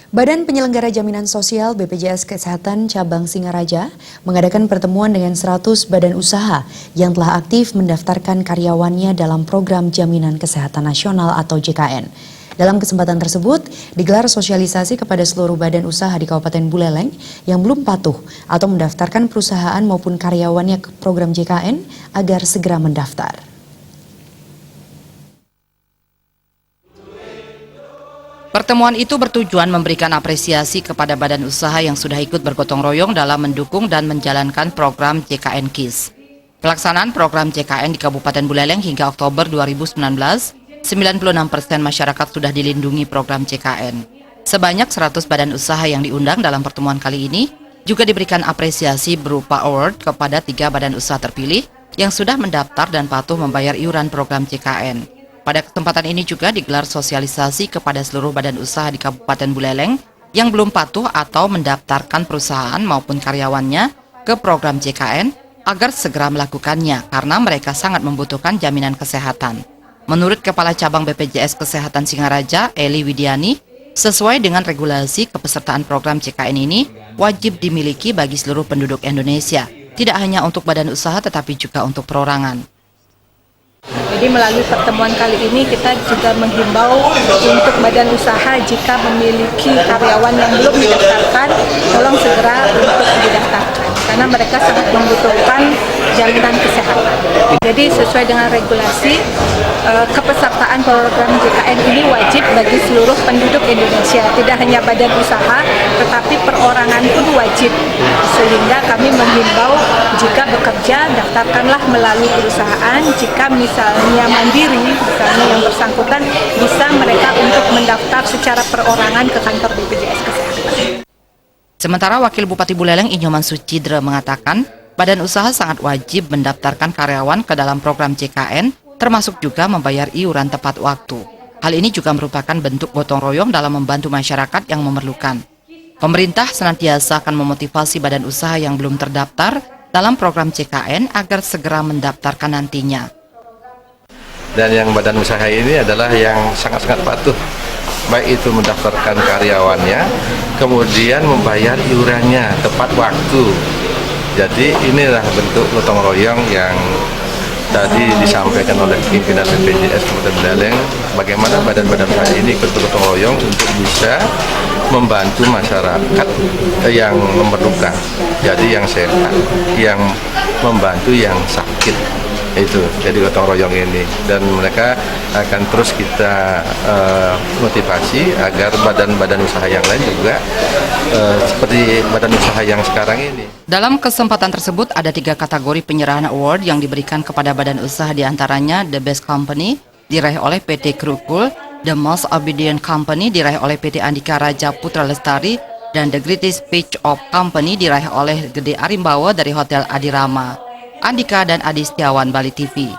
Badan Penyelenggara Jaminan Sosial BPJS Kesehatan Cabang Singaraja mengadakan pertemuan dengan 100 badan usaha yang telah aktif mendaftarkan karyawannya dalam program Jaminan Kesehatan Nasional atau JKN. Dalam kesempatan tersebut, digelar sosialisasi kepada seluruh badan usaha di Kabupaten Buleleng yang belum patuh atau mendaftarkan perusahaan maupun karyawannya ke program JKN agar segera mendaftar. Pertemuan itu bertujuan memberikan apresiasi kepada badan usaha yang sudah ikut bergotong royong dalam mendukung dan menjalankan program JKN KIS. Pelaksanaan program JKN di Kabupaten Buleleng hingga Oktober 2019, 96% masyarakat sudah dilindungi program JKN. Sebanyak 100 badan usaha yang diundang dalam pertemuan kali ini juga diberikan apresiasi berupa award kepada 3 badan usaha terpilih yang sudah mendaftar dan patuh membayar iuran program JKN. Pada kesempatan ini juga digelar sosialisasi kepada seluruh badan usaha di Kabupaten Buleleng yang belum patuh atau mendaftarkan perusahaan maupun karyawannya ke program JKN agar segera melakukannya karena mereka sangat membutuhkan jaminan kesehatan. Menurut Kepala Cabang BPJS Kesehatan Singaraja, Eli Widiani, sesuai dengan regulasi kepesertaan program JKN ini wajib dimiliki bagi seluruh penduduk Indonesia, tidak hanya untuk badan usaha tetapi juga untuk perorangan. Jadi melalui pertemuan kali ini kita juga menghimbau untuk badan usaha jika memiliki karyawan yang belum didaftarkan, tolong segera untuk didaftarkan karena mereka sangat membutuhkan jaminan kesehatan. Jadi sesuai dengan regulasi, kepesertaan program JKN ini wajib bagi seluruh penduduk Indonesia, tidak hanya badan usaha tetapi perorangan pun wajib. Sehingga kami menghimbau jika bekerja daftarkanlah melalui perusahaan, jika misalnya mandiri, misalnya yang bersangkutan bisa mereka untuk mendaftar secara perorangan ke kantor BPJS Kesehatan. Sementara Wakil Bupati Buleleng Inyoman Sucidre mengatakan, badan usaha sangat wajib mendaftarkan karyawan ke dalam program JKN, termasuk juga membayar iuran tepat waktu. Hal ini juga merupakan bentuk gotong royong dalam membantu masyarakat yang memerlukan. Pemerintah senantiasa akan memotivasi badan usaha yang belum terdaftar dalam program JKN agar segera mendaftarkan nantinya. Dan yang badan usaha ini adalah yang sangat-sangat patuh, baik itu mendaftarkan karyawannya, kemudian membayar iurannya tepat waktu. Jadi inilah bentuk gotong royong yang tadi disampaikan oleh pimpinan BPJS Kabupaten Buleleng, bagaimana badan-badan usaha ini ikut bergotong royong untuk bisa membantu masyarakat yang memerlukan. Jadi yang sehat, yang membantu yang sakit. Itu jadi gotong royong ini, dan mereka akan terus kita motivasi agar badan-badan usaha yang lain juga seperti badan usaha yang sekarang ini. Dalam kesempatan tersebut ada 3 kategori penyerahan award yang diberikan kepada badan usaha, diantaranya The Best Company diraih oleh PT Krukul, The Most Obedient Company diraih oleh PT Andika Raja Putra Lestari, dan The Greatest Pitch of Company diraih oleh Gede Arimbawa dari Hotel Adirama. Andika dan Adi Setiawan, Bali TV.